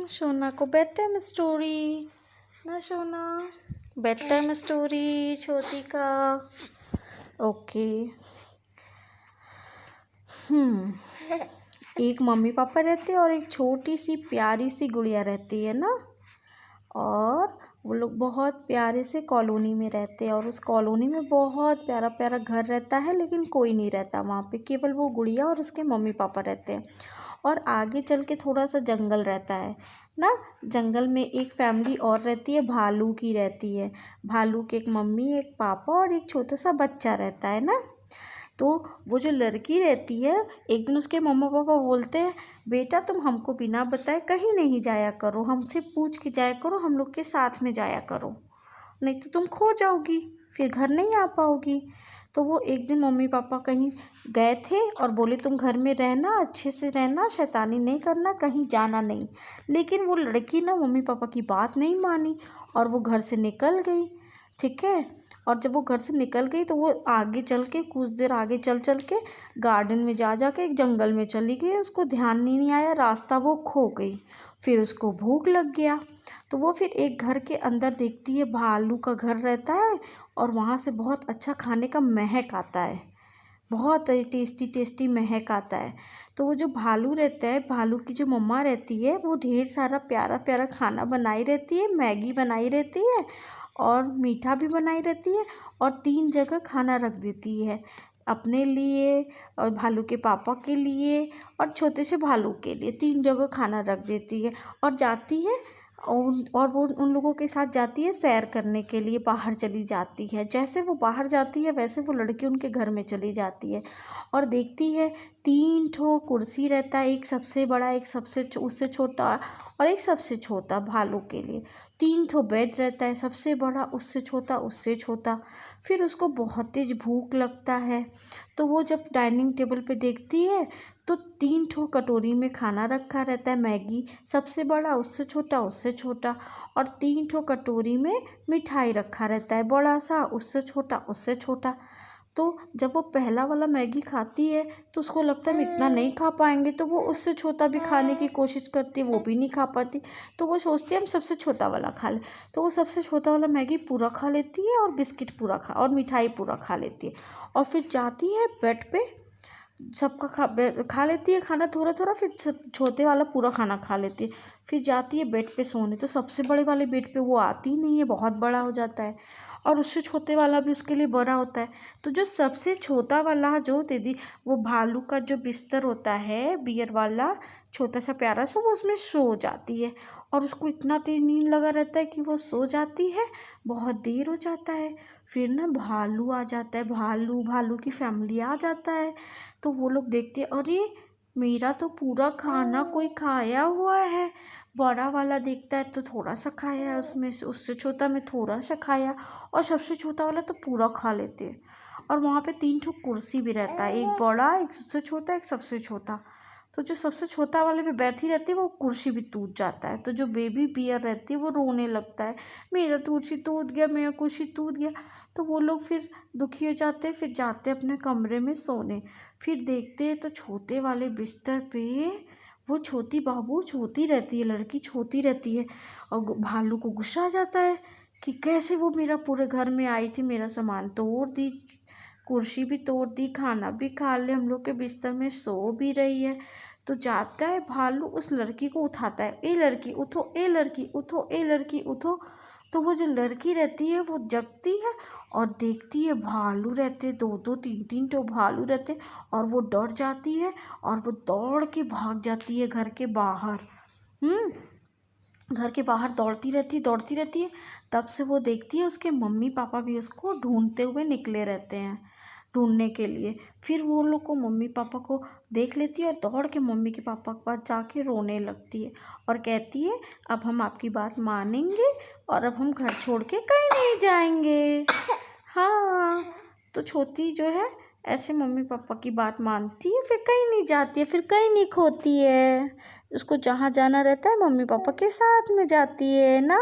सोना को bed time story ना सोना, बेड टाइम स्टोरी छोटी का। ओके। एक मम्मी पापा रहते हैं और एक छोटी सी प्यारी सी गुड़िया रहती है ना। और वो लोग बहुत प्यारे से कॉलोनी में रहते हैं और उस कॉलोनी में बहुत प्यारा प्यारा घर रहता है, लेकिन कोई नहीं रहता वहाँ पे, केवल वो गुड़िया और उसके मम्मी पापा रहते हैं। और आगे चल के थोड़ा सा जंगल रहता है ना। जंगल में एक फैमिली और रहती है, भालू की रहती है। भालू के एक मम्मी, एक पापा और एक छोटा सा बच्चा रहता है ना। तो वो जो लड़की रहती है, एक दिन उसके मम्मा पापा बोलते हैं, बेटा तुम हमको बिना बताए कहीं नहीं जाया करो, हमसे पूछ के जाया करो, हम लोग के साथ में जाया करो, नहीं तो तुम खो जाओगी, फिर घर नहीं आ पाओगी। तो वो एक दिन मम्मी पापा कहीं गए थे और बोले तुम घर में रहना, अच्छे से रहना, शैतानी नहीं करना, कहीं जाना नहीं। लेकिन वो लड़की ना मम्मी पापा की बात नहीं मानी और वो घर से निकल गई। ठीक है। और जब वो घर से निकल गई तो वो आगे चल के, कुछ देर आगे चल चल के गार्डन में जा के एक जंगल में चली गई। उसको ध्यान नहीं आया, रास्ता वो खो गई। फिर उसको भूख लग गया तो वो फिर एक घर के अंदर देखती है, भालू का घर रहता है और वहाँ से बहुत अच्छा खाने का महक आता है, बहुत टेस्टी टेस्टी महक आता है। तो वो जो भालू रहता है, भालू की जो मम्मा रहती है, वो ढेर सारा प्यारा प्यारा खाना बनाई रहती है, मैगी बनाई रहती है और मीठा भी बनाई रहती है और 3 जगह खाना रख देती है, अपने लिए और भालू के पापा के लिए और छोटे से भालू के लिए। 3 जगह खाना रख देती है और जाती है और वो उन लोगों के साथ जाती है सैर करने के लिए, बाहर चली जाती है। जैसे वो बाहर जाती है वैसे वो लड़की उनके घर में चली जाती है और देखती है 3 ठो कुर्सी रहता है, एक सबसे बड़ा, एक सबसे उससे छोटा और एक सबसे छोटा भालू के लिए। 3 ठो बेड रहता है, सबसे बड़ा, उससे छोटा, उससे छोटा। फिर उसको बहुत तेज भूख लगता है तो वो जब डाइनिंग टेबल पे देखती है तो 3 ठो कटोरी में खाना रखा रहता है, मैगी, सबसे बड़ा, उससे छोटा, उससे छोटा, और 3 ठो कटोरी में मिठाई रखा रहता है, बड़ा सा, उससे छोटा, उससे छोटा। तो जब वो पहला वाला मैगी खाती है तो उसको लगता है हम इतना नहीं खा पाएंगे, तो वो उससे छोटा भी खाने की कोशिश करती है, वो भी नहीं खा पाती। तो वो सोचती है हम सबसे छोटा वाला खा लें। तो वो सबसे छोटा वाला मैगी पूरा खा लेती है और बिस्किट पूरा खा और मिठाई पूरा खा लेती है और फिर जाती है बेड पे, सबका खा लेती है खाना थोड़ा थोड़ा, फिर सब छोटे वाला पूरा खाना खा लेती है। फिर जाती है बेड पे सोने, तो सबसे बड़े वाले बेड पे वो आती ही नहीं है, बहुत बड़ा हो जाता है और उससे छोटे वाला भी उसके लिए बड़ा होता है। तो जो सबसे छोटा वाला जो दीदी, वो भालू का जो बिस्तर होता है बियर वाला, छोटा सा प्यारा सा, वो उसमें सो जाती है और उसको इतना तेज नींद लगा रहता है कि वो सो जाती है। बहुत देर हो जाता है, फिर ना भालू आ जाता है, भालू की फैमिली आ जाता है। तो वो लोग देखते हैं, अरे मेरा तो पूरा खाना कोई खाया हुआ है। बड़ा वाला देखता है तो थोड़ा सा खाया है उसमें से, उससे छोटा में थोड़ा सा खाया और सबसे छोटा वाला तो पूरा खा लेते हैं। और वहाँ पे 3 ठो कुर्सी भी रहता है, एक बड़ा, एक सबसे छोटा, एक सबसे छोटा। तो जो सबसे छोटा वाले पे बैठी रहती है वो कुर्सी भी टूट जाता है, तो जो बेबी बियर रहती है वो रोने लगता है, मेरा कुर्सी टूट गया, मेरा कुर्सी टूट गया। तो वो लोग फिर दुखी हो जाते हैं, फिर जाते हैं अपने कमरे में सोने। फिर देखते हैं तो छोटे वाले बिस्तर पे वो छोटी बाबू छोटी रहती है, लड़की छोटी रहती है और भालू को गुस्सा आ जाता है कि कैसे वो मेरा पूरे घर में आई थी, मेरा सामान तोड़ दी, कुर्सी भी तोड़ दी, खाना भी खा ले, हम लोग के बिस्तर में सो भी रही है। तो जाता है भालू, उस लड़की को उठाता है, ए लड़की उठो, ए लड़की उठो, ए लड़की उठो। तो वो जो लड़की रहती है वो जगती है और देखती है भालू रहते, 2-2 3-3 तो भालू रहते और वो डर जाती है और वो दौड़ के भाग जाती है घर के बाहर। घर के बाहर दौड़ती रहती है। तब से वो देखती है उसके मम्मी पापा भी उसको ढूंढते हुए निकले रहते हैं, ढूंढने के लिए। फिर वो लोग को, मम्मी पापा को देख लेती है और दौड़ के मम्मी के पापा के पास जाके रोने लगती है और कहती है अब हम आपकी बात मानेंगे और अब हम घर छोड़ के कहीं नहीं जाएंगे। हाँ, तो छोटी जो है ऐसे मम्मी पापा की बात मानती है, फिर कहीं नहीं जाती है, फिर कहीं नहीं खोती है, उसको जहाँ जाना रहता है मम्मी पापा के साथ में जाती है ना।